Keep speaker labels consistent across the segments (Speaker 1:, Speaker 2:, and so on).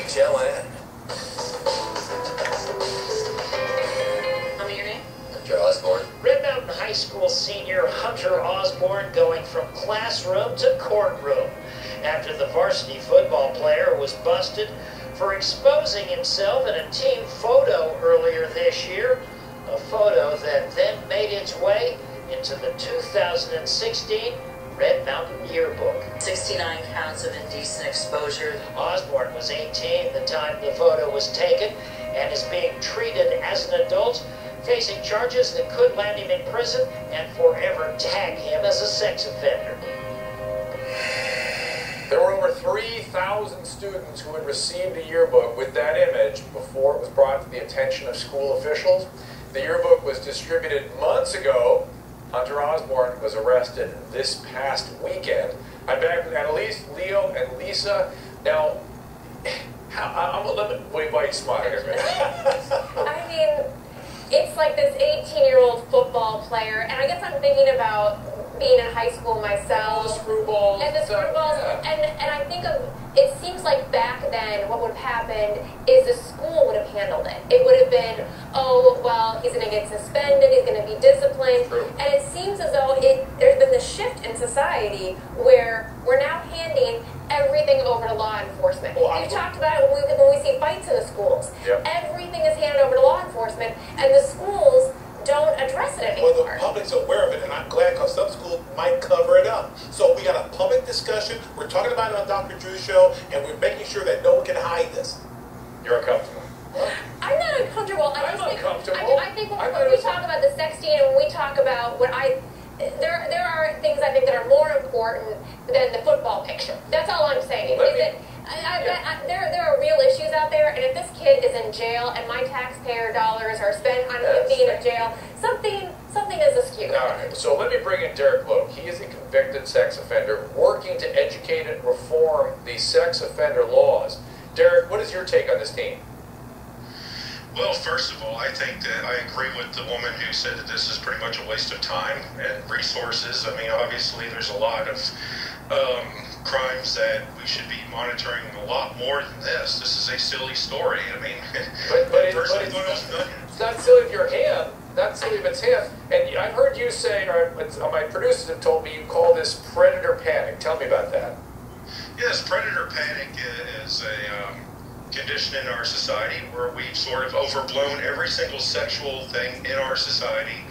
Speaker 1: WHLN.
Speaker 2: Tell me your name.
Speaker 1: Hunter Osborne.
Speaker 3: Red Mountain High School senior Hunter Osborne going from classroom to courtroom after the varsity football player was busted for exposing himself in a team photo earlier this year, a photo that then made its way into the 2016 Red Mountain yearbook.
Speaker 2: 69 counts of indecent exposure.
Speaker 3: Osborne was 18 the time the photo was taken and is being treated as an adult, facing charges that could land him in prison and forever tag him as a sex offender.
Speaker 4: There were over 3,000 students who had received a yearbook with that image before it was brought to the attention of school officials. The yearbook was distributed months ago. Hunter Osborne was arrested this past weekend. I'm back with Annalise, Leo, and Lisa. Now, why are you smiling at me?
Speaker 5: I mean, it's like this 18-year-old football player, and I guess I'm thinking about being in high school myself.
Speaker 4: The screwballs.
Speaker 5: And the screwballs.
Speaker 4: Yeah.
Speaker 5: And I think of, it seems like back then what would have happened is the school would have handled it. It would have been, oh, well, he's going to get suspended, he's going to be disciplined.
Speaker 4: True.
Speaker 5: And it seems as though there's been this shift in society where we're now handing everything over to law enforcement.
Speaker 4: Well,
Speaker 5: We've talked about it when we see fights in the schools.
Speaker 4: Yep.
Speaker 5: Everything is handed over to law enforcement, and the schools don't address it anymore.
Speaker 6: Well, the public's aware of it, and I'm glad because some schools might cover it up. So we got a public discussion. We're talking about it on Dr. Drew's show, and we're making sure that no one can hide this.
Speaker 4: You're uncomfortable.
Speaker 5: I'm not uncomfortable.
Speaker 4: I'm uncomfortable.
Speaker 5: I think when we talk about the sexting and when we talk about there are things I think that are more important than the football picture. That's all I'm saying. There are real issues out there, and if this kid is in jail and my taxpayer dollars are spent on him being in jail, something is askew.
Speaker 4: All right, so let me bring in Derek Logue. He is a convicted sex offender working to educate and reform the sex offender laws. Derek, what is your take on this team?
Speaker 7: Well, first of all, I think that I agree with the woman who said that this is pretty much a waste of time and resources. I mean, obviously, there's a lot of crimes that we should be monitoring a lot more than this. This is a silly story. I mean,
Speaker 4: it's not silly if you're him. Not silly if it's him. And I've heard you say, or my producers have told me, you call this predator panic. Tell me about that.
Speaker 7: Yes, predator panic is a condition in our society where we've sort of overblown every single sexual thing in our society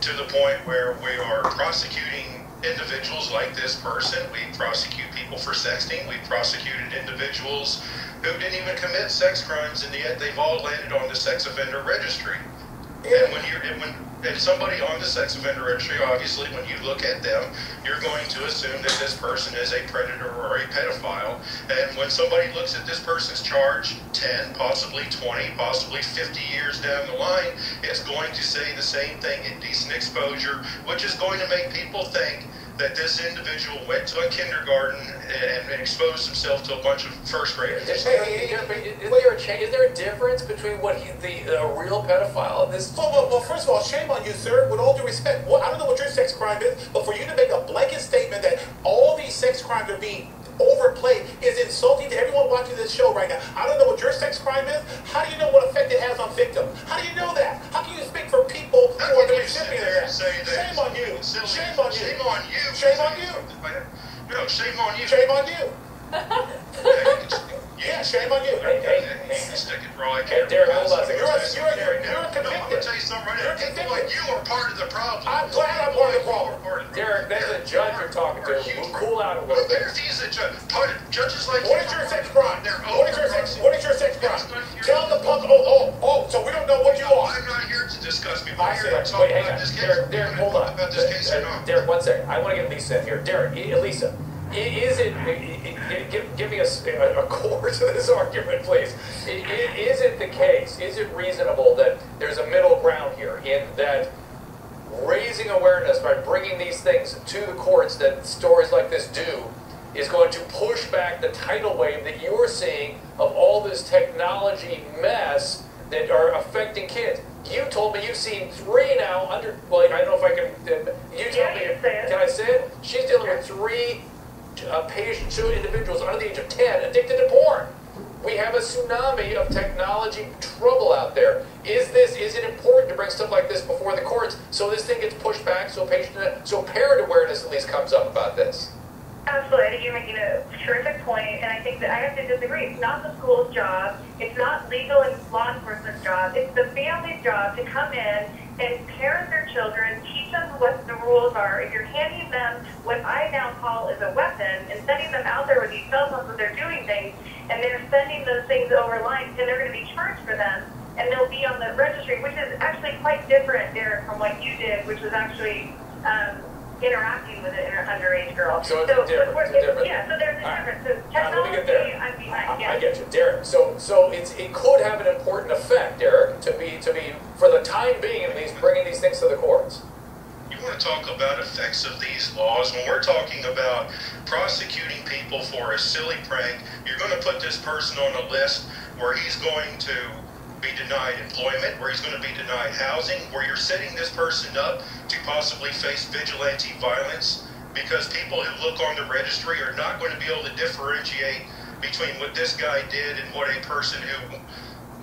Speaker 7: to the point where we are prosecuting individuals like this person. We prosecute people for sexting. We prosecuted individuals who didn't even commit sex crimes, and yet they've all landed on the sex offender registry. And when somebody on the sex offender registry, obviously, when you look at them, you're going to assume that this person is a predator or a pedophile. And when somebody looks at this person's charge 10, possibly 20, possibly 50 years down the line, it's going to say the same thing, indecent exposure, which is going to make people think that this individual went to a kindergarten and exposed himself to a bunch of first graders.
Speaker 4: Is there a difference between what the real pedophile and this?
Speaker 6: Well, first of all, shame on you, sir. With all due respect, I don't know what your sex crime is, but for you to make a blanket statement that all these sex crimes are being overplayed is insulting to everyone watching this show right now. I don't know what your sex crime is. How do you know what effect it has on victims? How do you know that? How can you speak for people who are the recipient of that? Shame on you. Shame on you.
Speaker 7: Shame on you.
Speaker 6: Shame on you.
Speaker 7: No, shame on you.
Speaker 6: Shame on you. Yeah, shame on you.
Speaker 4: Hey, Derek, hold on a second.
Speaker 6: You're convicted.
Speaker 7: I'm going to tell you something right now. I feel like you are part of the problem.
Speaker 6: I'm glad I'm part of the problem.
Speaker 4: Derek, that's a judge you're talking to. We'll cool out a little bit.
Speaker 7: He's a judge. Judges like
Speaker 6: What is your sex crime? What is your sex crime? Tell the public. So we don't know what you are.
Speaker 7: I'm not here to discuss me.
Speaker 4: I'm here to talk about this case. Derek, hold on.
Speaker 7: About this case or not.
Speaker 4: Derek, 1 second. I want to get Lisa in here. Derek, Lisa, is it? Give me a core to this argument, please. Is it the case? Is it reasonable that there's a middle ground here in that raising awareness by bringing these things to the courts that stories like this do is going to push back the tidal wave that you're seeing of all this technology mess that are affecting kids? You told me you've seen 3 now under. Well, I don't know if I can. You tell me. Can I say it? She's dealing with 3 patients, 2 individuals under the age of 10 addicted to porn. We have a tsunami of technology trouble out there. Is it important to bring stuff like this before the courts so this thing gets pushed back, so parent awareness at least comes up about this?
Speaker 1: Absolutely. I think you're making a terrific point, and I think that I have to disagree. It's not the school's job. It's not legal and law enforcement's job. It's the family's job to come in and parent their children, teach them what the rules are. If you're handing them what I now call is a weapon and sending them out there with these cell phones that they're doing things, and they're sending those things over lines, and they're going to be charged for them, and they'll be on the registry, which is actually quite different, Derek, from what you did, which was actually interacting with an underage girl.
Speaker 4: So it's different.
Speaker 1: Yeah, so there's a difference. So
Speaker 4: Let me get
Speaker 1: technology,
Speaker 4: there.
Speaker 1: I'm behind. Yeah.
Speaker 4: I get you, Derek. So it could have an important effect, Derek, to be for the time being at least bringing these things to the courts.
Speaker 7: You want to talk about effects of these laws? When we're talking about prosecuting people for a silly prank, you're going to put this person on a list where he's going to be denied employment, where he's going to be denied housing, where you're setting this person up to possibly face vigilante violence, because people who look on the registry are not going to be able to differentiate between what this guy did and what a person who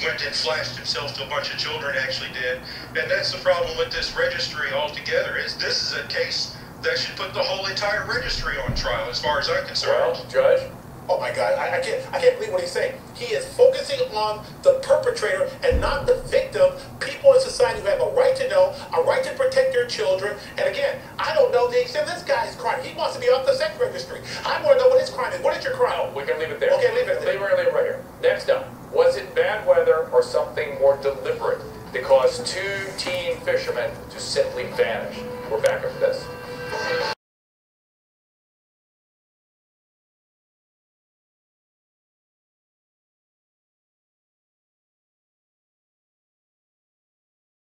Speaker 7: went and flashed himself to a bunch of children actually did. And that's the problem with this registry altogether, is this is a case that should put the whole entire registry on trial as far as I'm concerned.
Speaker 4: Well, Judge?
Speaker 6: Oh my God, I can't believe what he's saying. He is focusing on the perpetrator and not the victim. People in society who have a right to know, a right to protect their children. And again, I don't know the extent of this guy's crime. He wants to be off the sex registry. I want to know what his crime is. What is your crime?
Speaker 4: No, we can leave it there.
Speaker 6: Okay, leave it there.
Speaker 4: Leave it right here. Next up, was it bad weather or something more deliberate that caused two teen fishermen to simply vanish? We're back after this.